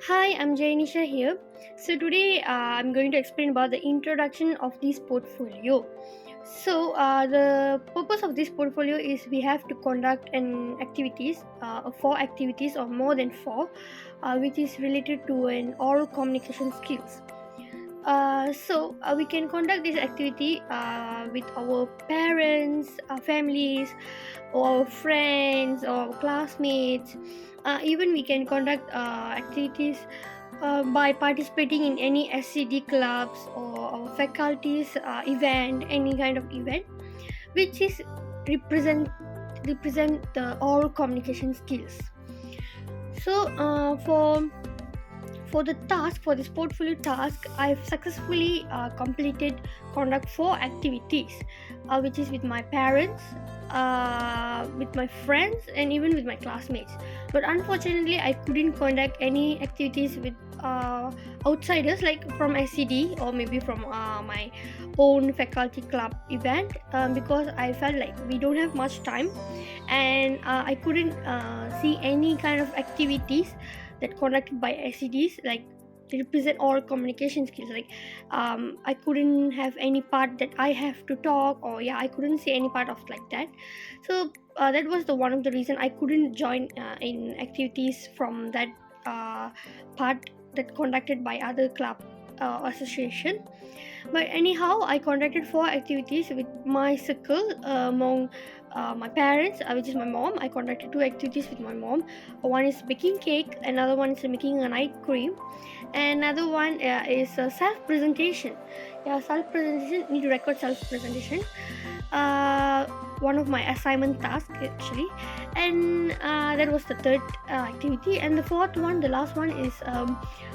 Hi, I'm Jainisha here. So today I'm going to explain about the introduction of this portfolio. The purpose of this portfolio is we have to conduct an activities, four activities or more than four, which is related to an oral communication skills. We can conduct this activity with our parents, our families, or our friends, or classmates. Even we can conduct activities by participating in any SCD clubs or faculties event, any kind of event, which is represent represent the oral communication skills. For the task, for this portfolio task, I've successfully completed conduct four activities, which is with my parents, with my friends, and even with my classmates. But unfortunately, I couldn't conduct any activities with outsiders, like from SCD or maybe from my own faculty club event, because I felt like we don't have much time, and I couldn't see any kind of activities that conducted by SEDs, like represent all communication skills. I couldn't have any part that I have to talk, or I couldn't see any part of like that. That was the one of the reason I couldn't join in activities from that part that conducted by other club association. But anyhow, I conducted four activities with my circle among my parents, which is my mom. I conducted two activities with my mom. One is baking cake, another one is making an ice cream, and another one is self presentation. Self presentation. Need to record self presentation. Uh, One of my assignment tasks actually, and that was the third activity. And the fourth one, the last one, is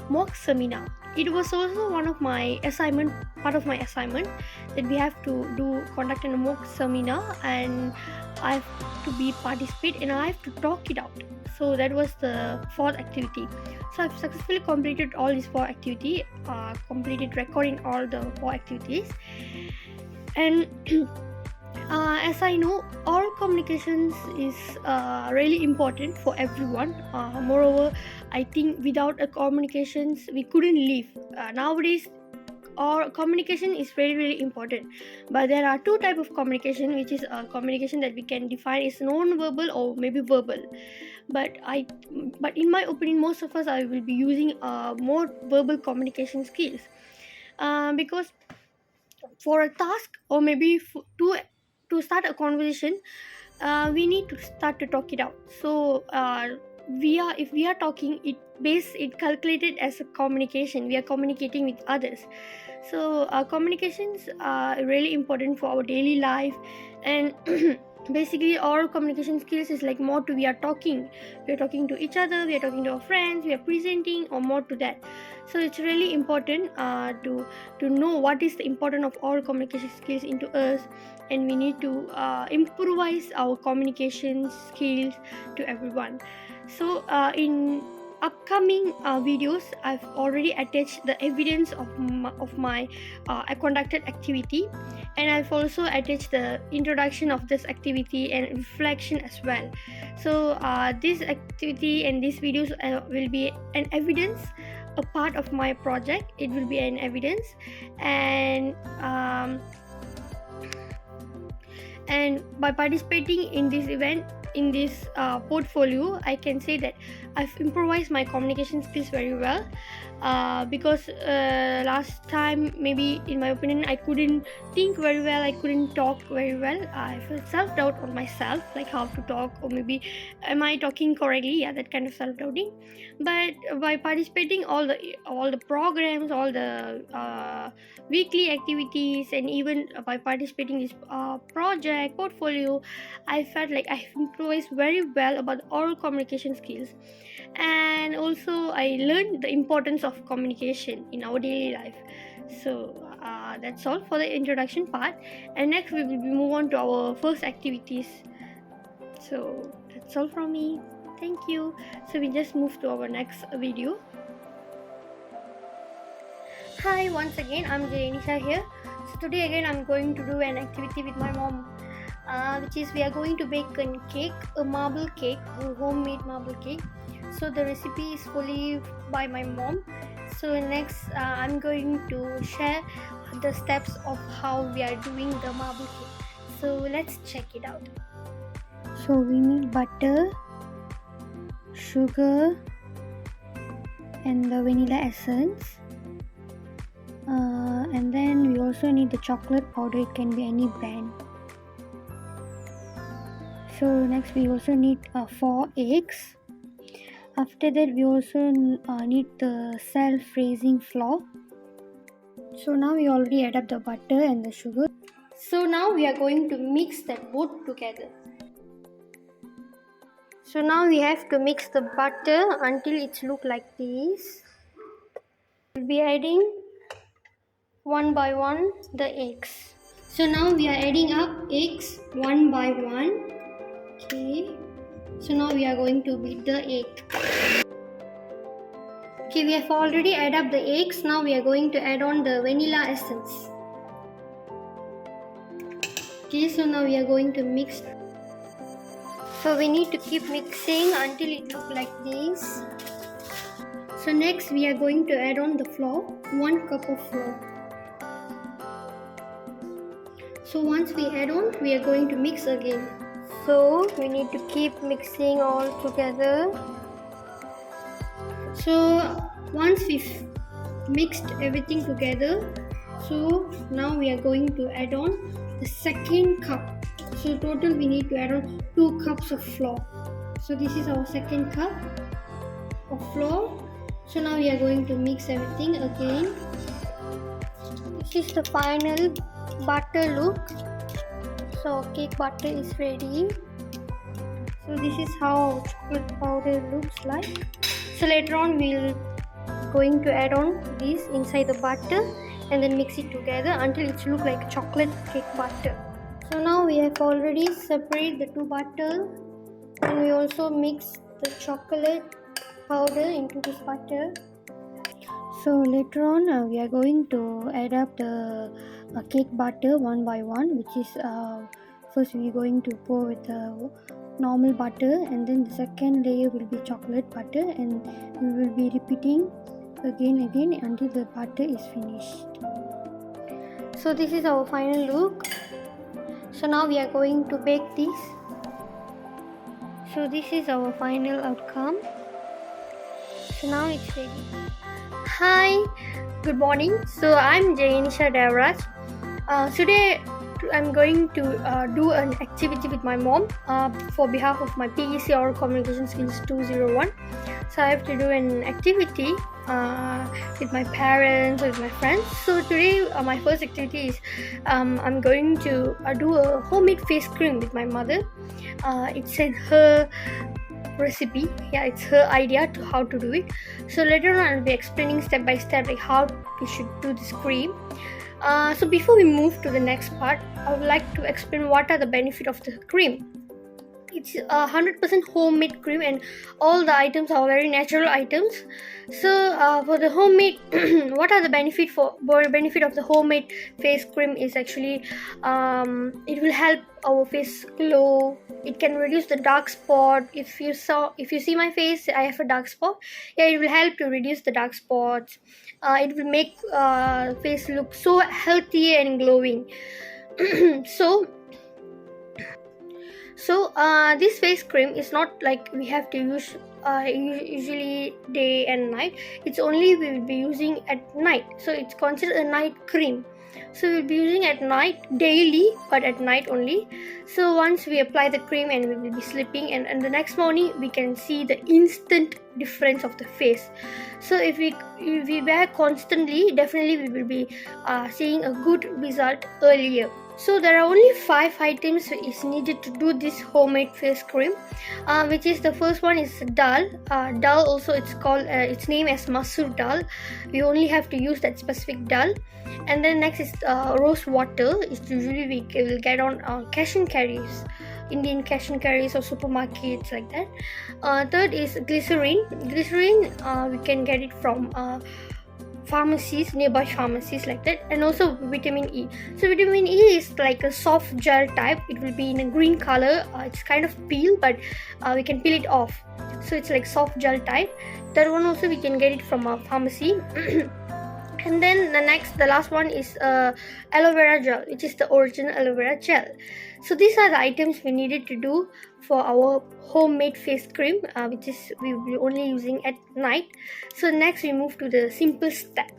mock seminar. It was also one of my assignment, part of my assignment, that we have to do conduct a mock seminar, and I have to be participate, and I have to talk it out. So that was the fourth activity. So I've successfully completed all these four activity, completed recording all the four activities. And as I know, oral communications is really important for everyone. Moreover, I think without a communications we couldn't live. Nowadays, or communication is very very important, but there are two type of communication, which is communication that we can define is non-verbal or maybe verbal. But i but in my opinion, most of us I will be using more verbal communication skills, because for a task, or maybe to start a conversation, we need to start to talk it out. We are if we are talking it base, it calculated as a communication, we are communicating with others. Communications are really important for our daily life. And basically all communication skills is like more to we are talking to each other, we are talking to our friends, we are presenting, or more to that. So it's really important to know what is the importance of all communication skills into us, and we need to improvise our communication skills to everyone. In upcoming videos, I've already attached the evidence of my conducted activity, and I've also attached the introduction of this activity and reflection as well. This activity and these videos will be an evidence, a part of my project. It will be an evidence, and by participating in this event, in this portfolio, I can say that I've improvised my communication skills very well, because last time, maybe in my opinion, I couldn't think very well, I couldn't talk very well. I felt self-doubt on myself, like how to talk, or maybe am I talking correctly, that kind of self-doubting. But by participating all the programs, all the weekly activities, and even by participating in this project portfolio, I felt like I improvised very well about oral communication skills. And also I learned the importance of communication in our daily life. That's all for the introduction part, and next we will move on to our first activities. So that's all from me. Thank you. So we just move to our next video. Hi, once again, I'm Jainisha here. So today again I'm going to do an activity with my mom. which is we are going to bake a cake, a marble cake, a homemade marble cake. So the recipe is fully by my mom. So next I'm going to share the steps of how we are doing the marble cake. So let's check it out. So we need butter, sugar, and the vanilla essence, and then we also need the chocolate powder. It can be any brand. So next we also need 4 eggs. After that we also need the self-raising flour. So now we already add up the butter and the sugar. So now we are going to mix that both together. So now we have to mix the butter until it looks like this. We'll be adding one by one the eggs. So now we are adding up eggs one by one. Okay. So now we are going to beat the egg. Okay, we have already added up the eggs. Now we are going to add on the vanilla essence. Okay, so now we are going to mix. So we need to keep mixing until it looks like this. So next we are going to add on the flour, 1 cup of flour. So once we add on, we are going to mix again. So we need to keep mixing all together. So once we've mixed everything together, so now we are going to add on the second cup. So total we need to add on 2 cups of flour. So this is our second cup of flour. So now we are going to mix everything again. This is the final butter look. So cake butter is ready. So this is how chocolate powder looks like. So later on we'll going to add on this inside the butter and then mix it together until it looks like chocolate cake butter. So now we have already separated the 2 butter, and we also mix the chocolate powder into this butter. So later on we are going to add up the cake butter one by one, which is first we are going to pour with the normal butter, and then the second layer will be chocolate butter, and we will be repeating again until the butter is finished. So this is our final look. So now we are going to bake this. So this is our final outcome. So now it's ready. Hi, good morning. So I'm Jayanisha Devraj. Today I'm going to do an activity with my mom for behalf of my PEC or Communication Skills 201. So I have to do an activity with my parents or with my friends. So today my first activity is I'm going to do a homemade face cream with my mother. It's her recipe. Yeah, it's her idea to how to do it. So later on I'll be explaining step by step like how we should do this cream. So before we move to the next part, I would like to explain what are the benefits of the cream. It's 100% homemade cream, and all the items are very natural items. So for the homemade, what are the benefit of the homemade face cream is actually it will help our face glow. It can reduce the dark spot. If you see my face, I have a dark spot. Yeah, it will help to reduce the dark spots. It will make face look so healthy and glowing. So this face cream is not like we have to use usually day and night. It's only we will be using at night. So it's considered a night cream. So we'll be using at night daily, but at night only. So once we apply the cream and we will be sleeping, and the next morning we can see the instant difference of the face. So if we wear constantly, definitely we will be seeing a good result earlier. So there are only 5 items is needed to do this homemade face cream, which is the first one is dal. Dal also it's called its name as masoor dal. We only have to use that specific dal. And then next is rose water. It's usually we will get on cash and carries, Indian cash and carries or supermarkets like that. Third is glycerin. Glycerin we can get it from pharmacies, nearby pharmacies like that. And also vitamin E. So vitamin E is like a soft gel type. It will be in a green color. It's kind of peel, but we can peel it off. So it's like soft gel type. That one also we can get it from a pharmacy. And then the last one is aloe vera gel, which is the original aloe vera gel. So these are the items we needed to do for our homemade face cream, which is we will be only using at night. So next we move to the simple step.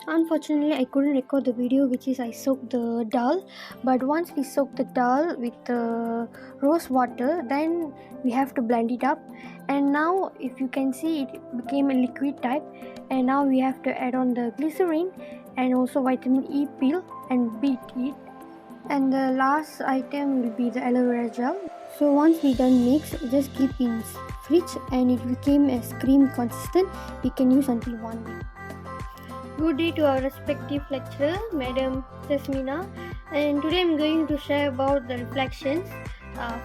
Unfortunately, I couldn't record the video, which is I soaked the dal. But once we soak the dal with the rose water, then we have to blend it up. And now, if you can see, it became a liquid type. And now we have to add on the glycerin and also vitamin E peel and beat it. And the last item will be the aloe vera gel. So once we done mix, just keep in fridge and it became as cream consistent. We can use until 1 week. Good day to our respective lecturer, Madam Tasmina, and today I'm going to share about the reflections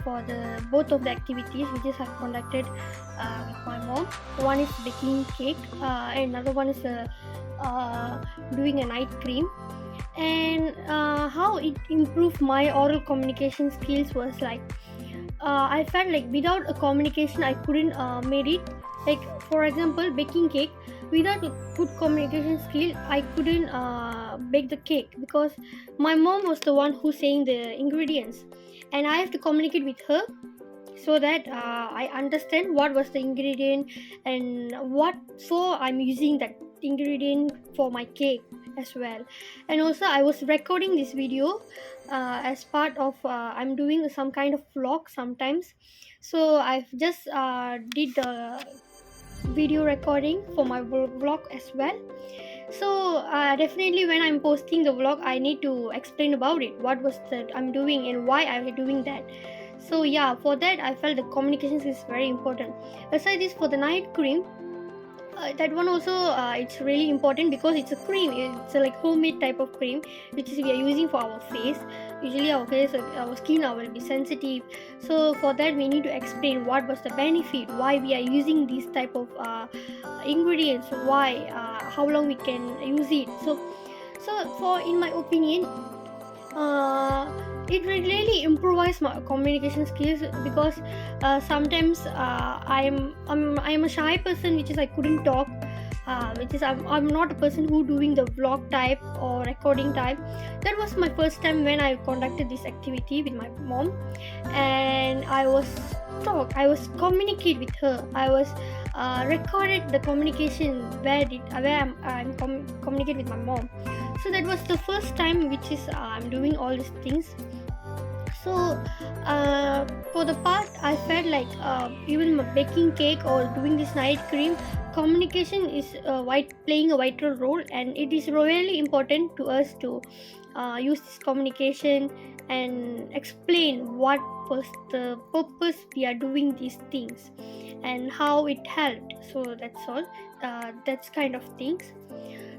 for the both of the activities which is I've conducted with my mom. One is baking cake, and another one is doing a night cream. And how it improved my oral communication skills was like I felt like without a communication I couldn't made it. Like for example, baking cake, without a good communication skill I couldn't bake the cake because my mom was the one who's saying the ingredients and I have to communicate with her so that I understand what was the ingredient and what for I'm using that ingredient for my cake as well. And also I was recording this video as part of I'm doing some kind of vlog sometimes, so I've just did the video recording for my vlog as well. So definitely when I'm posting the vlog I need to explain about it, what was that I'm doing and why I'm doing that. So yeah, for that I felt the communications is very important. Aside this, for the night cream, that one also it's really important because it's a cream. It's a like homemade type of cream which is we are using for our face. Usually our face, our skin will be sensitive, so for that we need to explain what was the benefit, why we are using this type of ingredients, why how long we can use it. So for in my opinion, it really improves my communication skills because sometimes I am a shy person, which is I couldn't talk, which is I'm not a person who doing the vlog type or recording type. That was my first time when I conducted this activity with my mom, and I was communicate with her. I was recorded the communication where I'm communicate with my mom. So that was the first time which is I'm doing all these things. So for the part I felt like even baking cake or doing this night cream, communication is playing a vital role, and it is really important to us to use this communication and explain what was the purpose we are doing these things and how it helped. So that's all, that's kind of things.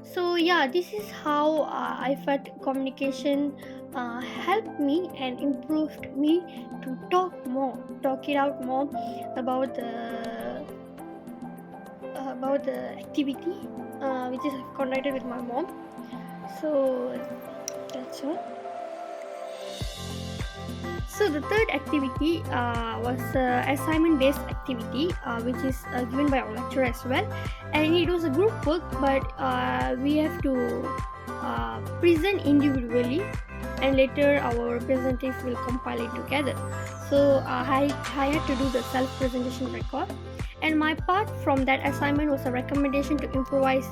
So yeah, this is how I felt communication helped me and improved me to talk it out more about the activity which is conducted with my mom. So that's all. So the third activity was assignment-based activity, which is given by our lecturer as well, and it was a group work, but we have to present individually, and later our representative will compile it together. So I had to do the self-presentation record, and my part from that assignment was a recommendation to improvise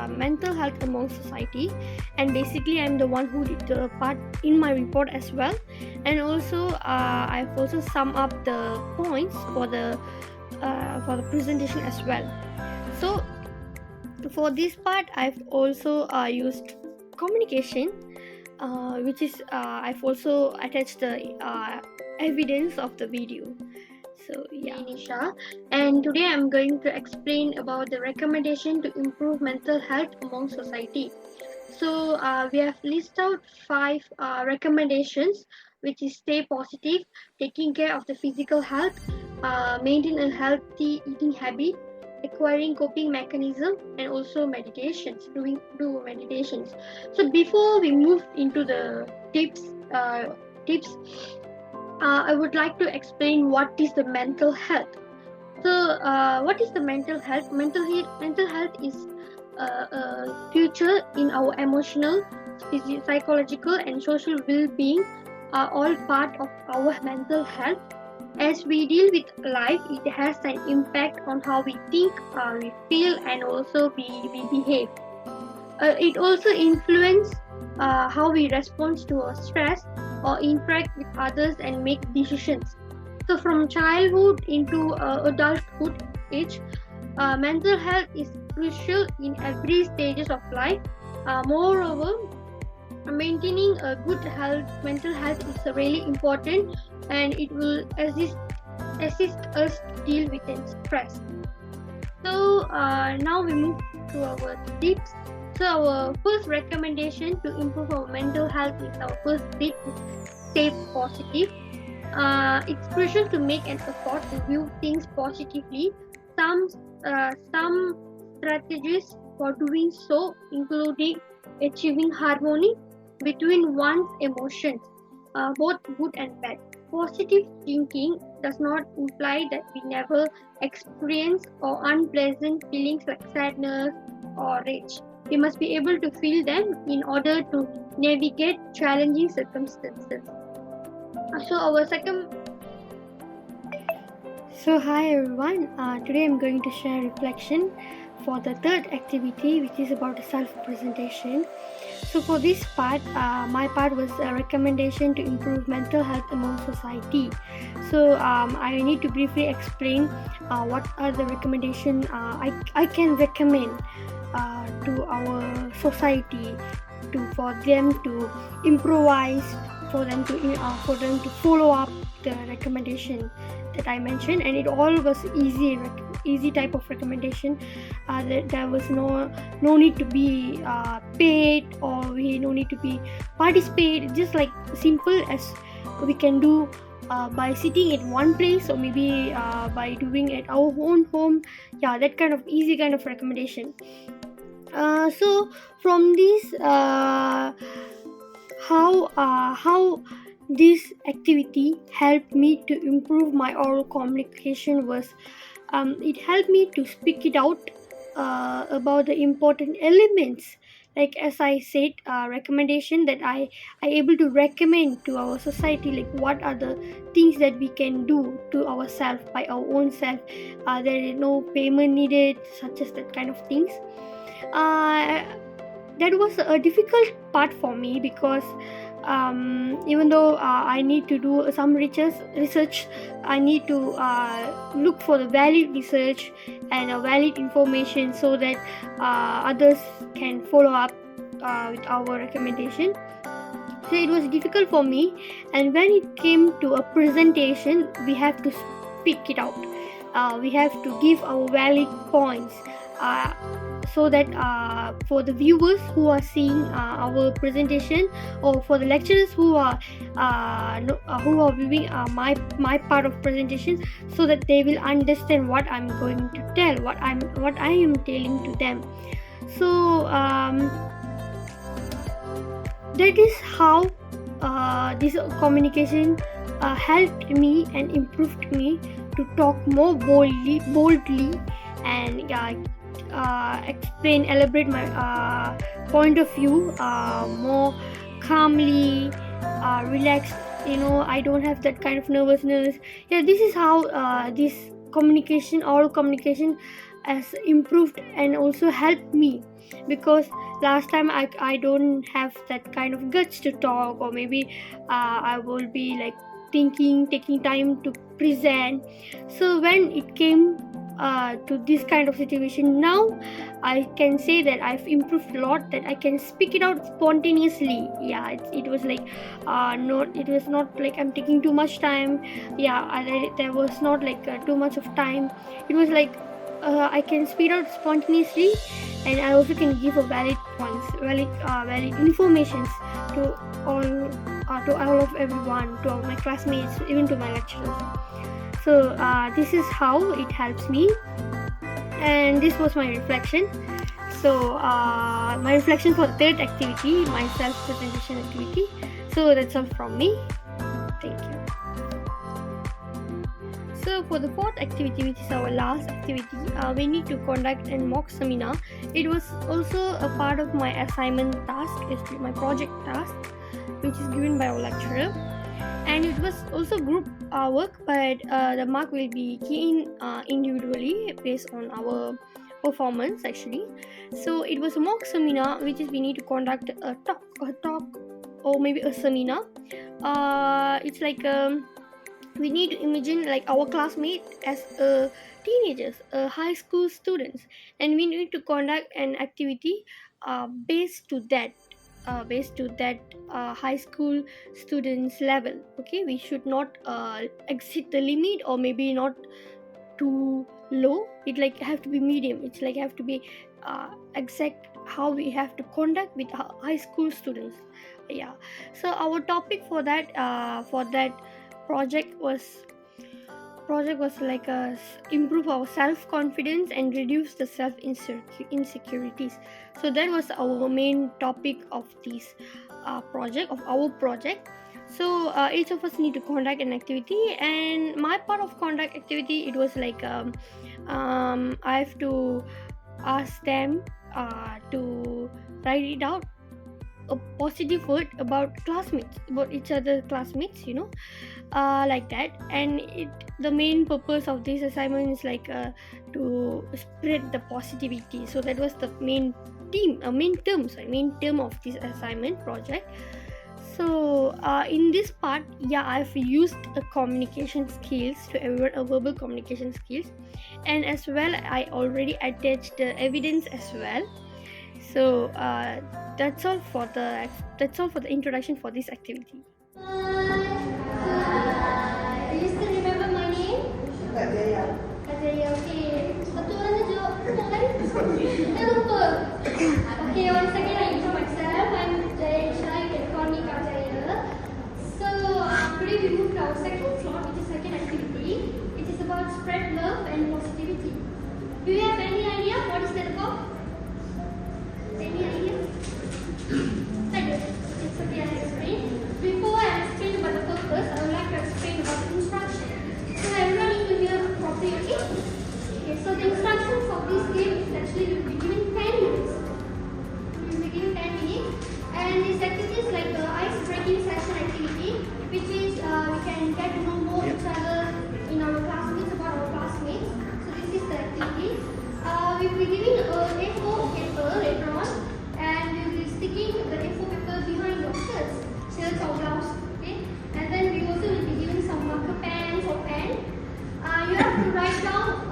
mental health among society, and basically I'm the one who did the part in my report as well. And also I've also summed up the points for the presentation as well. So for this part I've also used communication, which is I've also attached the evidence of the video. So yeah, Nisha, and today I'm going to explain about the recommendation to improve mental health among society. So we have listed out 5 recommendations, which is stay positive, taking care of the physical health, maintain a healthy eating habit, acquiring coping mechanism, and also meditations, do meditations. So before we move into the tips, I would like to explain what is the mental health. So, what is the mental health? Mental health is a future in our emotional, psychological, and social well-being are all part of our mental health. As we deal with life, it has an impact on how we think, we feel, and also we behave. It also influences how we respond to our stress or interact with others and make decisions. So, from childhood into adulthood age, mental health is crucial in every stages of life. Moreover, maintaining a good mental health is really important, and it will assist us deal with stress. So now we move to our tips. So our first recommendation to improve our mental health is our first tip is stay positive. It's crucial to make an effort to view things positively. Some strategies for doing so including achieving harmony between one's emotions, both good and bad. Positive thinking does not imply that we never experience or unpleasant feelings like sadness or rage. We must be able to feel them in order to navigate challenging circumstances. So our second. So hi everyone. Today I'm going to share reflection for the third activity, which is about self-presentation. So for this part, my part was a recommendation to improve mental health among society. So I need to briefly explain what are the recommendations I can recommend to our society for them to improvise, for them to follow up the recommendation that I mentioned, and it all was easy type of recommendation. There was no need to be paid, or we no need to be participate. Just like simple as we can do by sitting at one place, or maybe by doing at our own home. Yeah, that kind of easy kind of recommendation. So from this, how this activity helped me to improve my oral communication was it helped me to speak it out about the important elements, like as I said, recommendation that I able to recommend to our society, like what are the things that we can do to ourselves by our own self. There is no payment needed, such as that kind of things. That was a difficult part for me, because even though I need to do some research, I need to look for the valid research and valid information, so that others can follow up with our recommendation. So it was difficult for me, and when it came to a presentation, we have to speak it out. We have to give our valid points, so that for the viewers who are seeing our presentation, or for the lecturers who are viewing my part of presentation, so that they will understand what I'm going to tell, what I am telling to them. So that is how this communication helped me and improved me to talk more boldly, and elaborate my point of view more calmly, relaxed. I don't have that kind of nervousness. Yeah, this is how this oral communication has improved and also helped me, because last time I don't have that kind of guts to talk, or maybe I will be like taking time to present. So when it came to this kind of situation, now I can say that I've improved a lot, that I can speak it out spontaneously. Yeah, it was like it was not like I'm taking too much time. Yeah, there was not like too much of time. It was like I can speak out spontaneously, and I also can give a valid points, valid informations to all of everyone, to all my classmates, even to my lecturers. So this is how it helps me. And this was my reflection. So my reflection for the third activity, my self-presentation activity. So that's all from me. Thank you. So for the fourth activity, which is our last activity, we need to conduct a mock seminar. It was also a part of my assignment task, my project task, which is given by our lecturer. And it was also group work, but the mark will be keyed individually based on our performance actually. So it was a mock seminar, which is we need to conduct a talk or maybe a seminar. It's like we need to imagine like our classmate as teenagers, high school students, and we need to conduct an activity based to that high school students level. Okay, we should not exceed the limit, or maybe not too low. It like have to be medium. It's like have to be exact how we have to conduct with high school students. Yeah. So our topic for that project was like improve our self confidence and reduce the self insecurities. So that was our main topic of this our project. So each of us need to conduct an activity, and my part of conduct activity, it was like I have to ask them to write it out a positive word about classmates, about each other classmates, like that. And the main purpose of this assignment is like to spread the positivity. So that was the main term of this assignment project. So in this part, I've used a communication skills to everyone, a verbal communication skills, and as well I already attached the evidence as well. So that's all for the introduction for this activity. Do you still remember my name? Kadeya, okay. Betul orang tu jawab betul kan? Dah lupa. Okay, once again I intro myself. I'm Jaya Isha. You can call me Kadeya. So today we move to our second slot, which is second activity. It is about spread love and positivity. Do you have any idea what is that about? Any idea? I do. It's okay, I'll explain. Before I explain about the purpose, I would like to explain about the instruction. So everyone need to hear properly, okay? Okay, so the instructions of this game is actually we will be given 10 minutes. We will be given 10 minutes. And this activity is like an ice-breaking session activity, which is we can get to know more each other in our classmates, about our classmates. So this is the activity. We will be giving a A4 paper later on, and we will be sticking the A4 paper behind your shirts or blouse, okay? And then we also will be given some marker pens or pen. You have to write down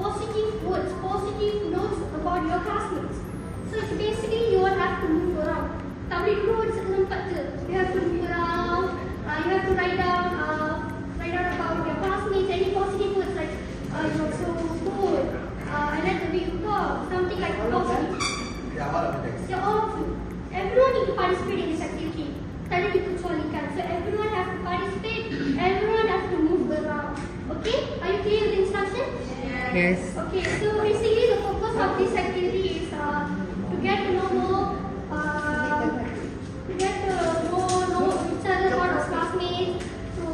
positive words, positive notes about your classmates. So it's basically you will have to move around. Tak boleh duduk di satu tempat je. You have to move around. You have to write down about your classmates, any positive words like you're so good. I like the way you talk, something like positive. Yeah, all of you. Everyone need to participate in this activity. Tak ada dikecualikan. So everyone has to participate. Everyone has to move around. Okay? Are you clear with the instruction? Yes. Okay. So basically the purpose of this activity is to get to know more. To get to know each other, about our classmates. To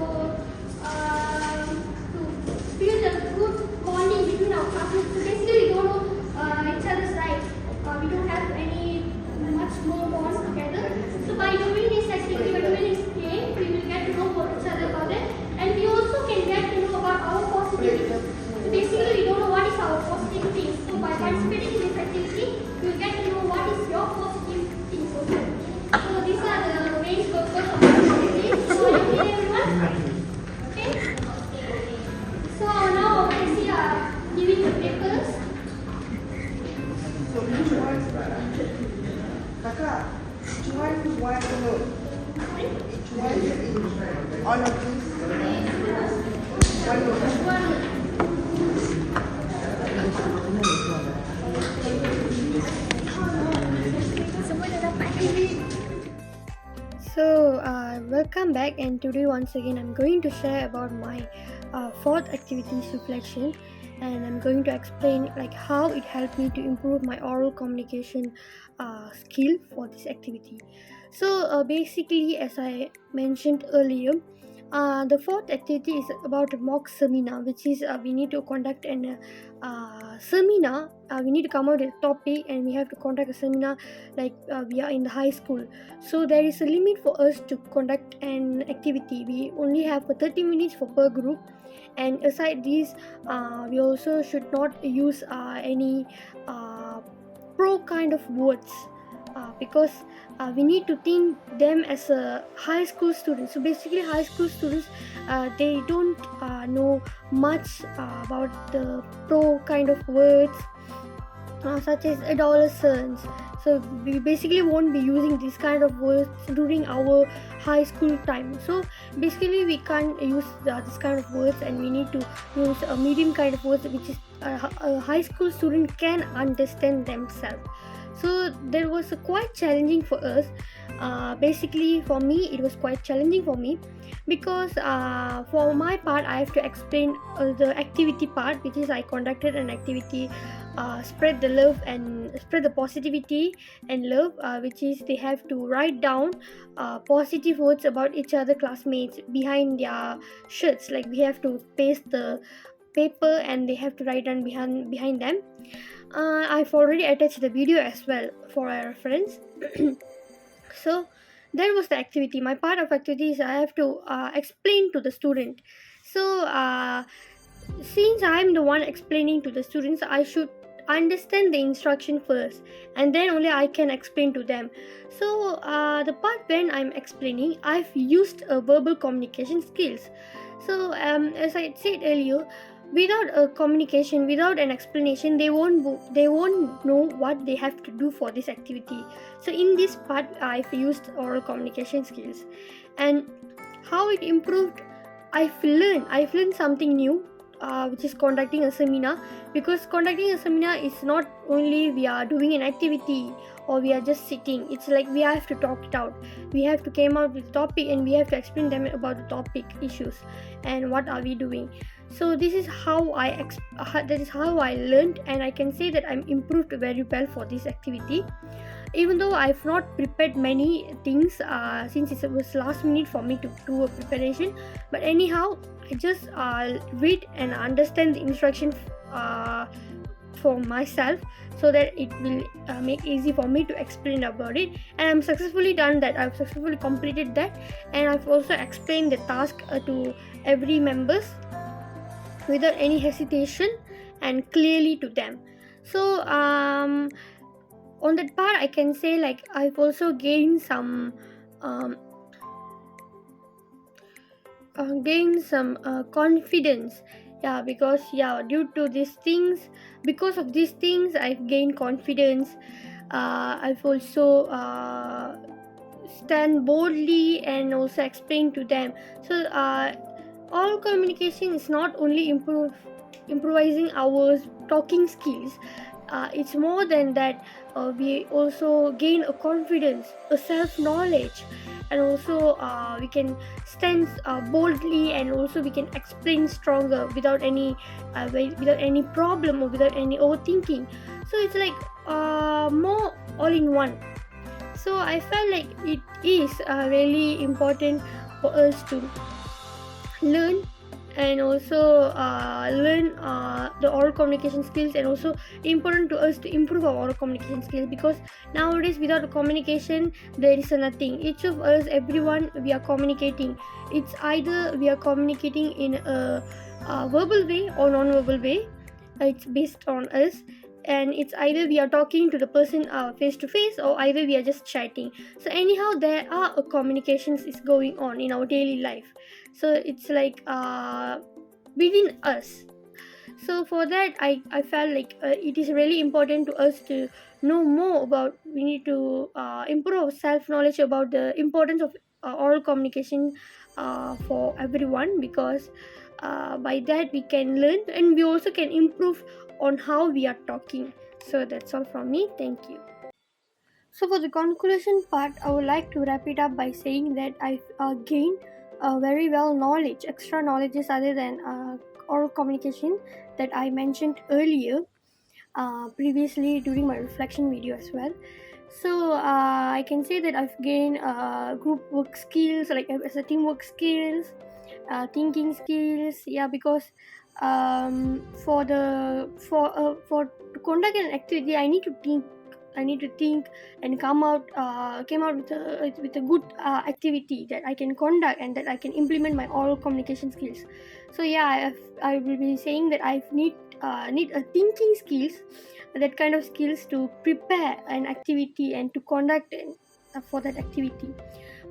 build a good bonding between our classmates. So basically we don't know each other's rights. We don't have any much more bonds together. So by doing this activity, by doing this game, we will get to know about each other about it, and we also can get to know about our positivity. So basically, we don't know what is our positive things. So by participating in this activity, we will get to know what is your positive things also. So these are the main purpose of this activity. So are you clear, everyone? Okay. So now we are giving the papers. So which one? Kakak, which one you want to know? Which one you in? All of these? One note. So welcome back, and today once again I'm going to share about my fourth activity is reflection, and I'm going to explain like how it helped me to improve my oral communication skill for this activity. So basically, as I mentioned earlier, the fourth activity is about a mock seminar, which is we need to conduct an seminar. We need to come out with a topic, and we have to conduct a seminar like we are in the high school. So there is a limit for us to conduct an activity. We only have 30 minutes for per group, and aside this, we also should not use any pro kind of words, because we need to think them as a high school student. So basically high school students, they don't know much about the pro kind of words, such as adolescents. So we basically won't be using this kind of words during our high school time. So basically we can't use this kind of words, and we need to use a medium kind of words which is a high school student can understand themselves. So there was quite challenging for us. Basically for me it was quite challenging for me, because for my part I have to explain the activity part, which is I conducted an activity, spread the love and spread the positivity and love, which is they have to write down positive words about each other classmates behind their shirts. Like we have to paste the paper and they have to write down behind them. I've already attached the video as well for our reference. So that was the activity. My part of activity is I have to explain to the student. So since I'm the one explaining to the students, I should understand the instruction first, and then only I can explain to them. So the part when I'm explaining, I've used verbal communication skills. So as I said earlier, without a communication, without an explanation, they won't know what they have to do for this activity. So in this part I've used oral communication skills, and how it improved, I've learned something new, which is conducting a seminar. Because conducting a seminar is not only we are doing an activity or we are just sitting. It's like we have to talk it out. We have to came out with topic, and we have to explain them about the topic issues and what are we doing. So this is how that is how I learned, and I can say that I'm improved very well for this activity. Even though I've not prepared many things, since it was last minute for me to do a preparation, but anyhow I just read and understand the instruction for myself, so that it will make easy for me to explain about it. And I'm successfully done that. I've successfully completed that, and I've also explained the task to every members without any hesitation and clearly to them. So on that part I can say like I've also gained some confidence. Yeah, because due to these things, because of these things I've gained confidence. I've also stand boldly and also explain to them. So all communication is not only improvising our talking skills. It's more than that. We also gain a confidence, a self knowledge, and also we can stand boldly, and also we can explain stronger without any problem or without any overthinking. So it's like more all in one. So I felt like it is really important for us to learn, and also learn the oral communication skills, and also important to us to improve our oral communication skills, because nowadays without communication there is nothing. Each of us, everyone, we are communicating. It's either we are communicating in a verbal way or non-verbal way. It's based on us, and it's either we are talking to the person face to face, or either we are just chatting. So anyhow there are communications is going on in our daily life. So it's like within us. So for that I felt like it is really important to us to know more about. We need to improve our self knowledge about the importance of oral communication for everyone, because by that we can learn, and we also can improve on how we are talking. So that's all from me. Thank you. So for the conclusion part, I would like to wrap it up by saying that I've gained very well knowledge, extra knowledges other than oral communication that I mentioned earlier, previously during my reflection video as well. So I can say that I've gained group work skills, like as a teamwork skills, thinking skills. Yeah, because for to conduct an activity, I need to think. I need to think and came out with a good activity that I can conduct and that I can implement my oral communication skills. So yeah, I will be saying that I need a thinking skills, that kind of skills to prepare an activity and to conduct for that activity.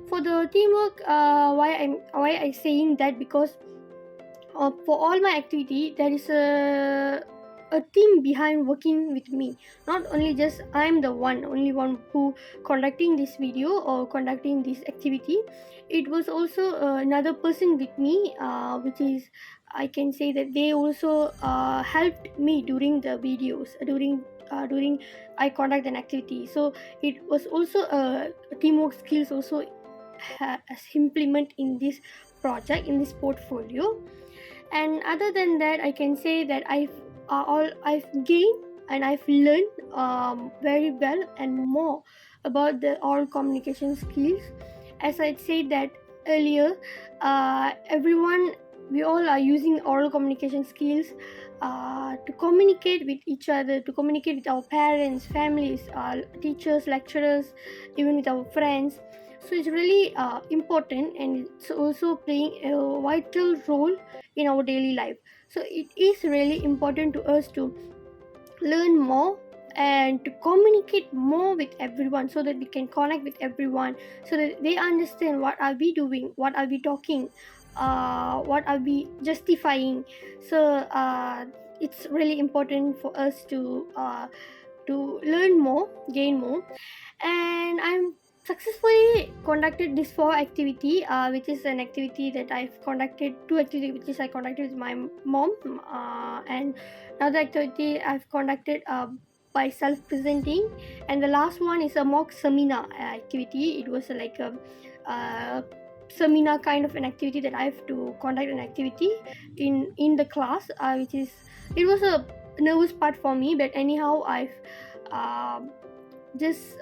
For the teamwork, why I saying that, because for all my activity there is a team behind working with me. Not only just I'm the only one who conducting this video or conducting this activity. It was also another person with me, which is, I can say that they also helped me during the videos, during I conduct an activity. So it was also teamwork skills also as implement in this project, in this portfolio. And other than that, I can say that I've gained and I've learned very well and more about the oral communication skills. As I said that earlier, everyone, we all are using oral communication skills to communicate with each other, to communicate with our parents, families, teachers, lecturers, even with our friends. So it's really important, and it's also playing a vital role in our daily life. So it is really important to us to learn more and to communicate more with everyone, so that we can connect with everyone, so that they understand what are we doing, what are we talking, what are we justifying. So it's really important for us to learn more, gain more. And I'm successfully conducted this four activity, which is an activity that I've conducted, two activities I conducted with my mom, and another activity I've conducted by self-presenting, and the last one is a mock seminar activity. It was like a seminar kind of an activity that I have to conduct an activity in the class, which is, it was a nervous part for me, but anyhow I've just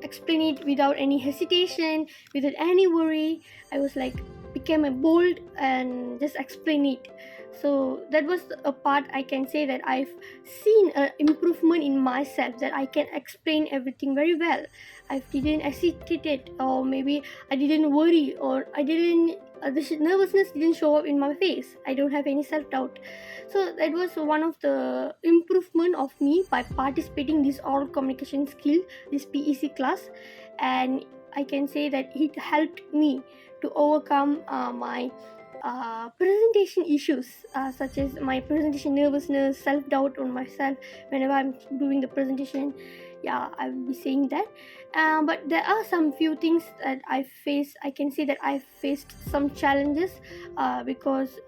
explain it without any hesitation, without any worry. I was like became a bold and just explain it. So that was a part I can say that I've seen an improvement in myself, that I can explain everything very well. I didn't hesitate, or maybe I didn't worry, or I didn't the nervousness didn't show up in my face. I don't have any self-doubt. So that was one of the improvement of me by participating this oral communication skill, this PEC class. And I can say that it helped me to overcome my presentation issues, such as my presentation nervousness, self-doubt on myself whenever I'm doing the presentation. Yeah, I will be saying that. But there are some few things that I faced. I can say that I faced some challenges, because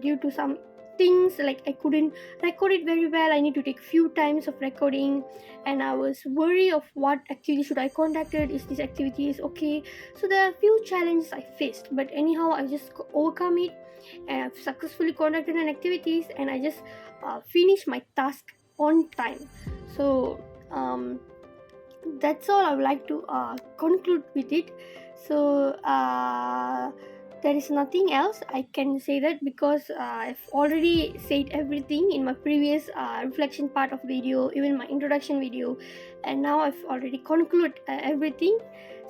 due to some things, like I couldn't record it very well. I need to take few times of recording, and I was worried of what activity should I conducted, is this activity is okay. So there are few challenges I faced, but anyhow I just overcome it, and I've successfully conducted an activities, and I just finished my task on time. So that's all I would like to conclude with it. So there is nothing else I can say that, because I've already said everything in my previous reflection part of video, even my introduction video, and now I've already concluded everything.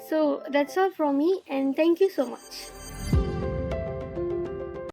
So that's all from me, and thank you so much.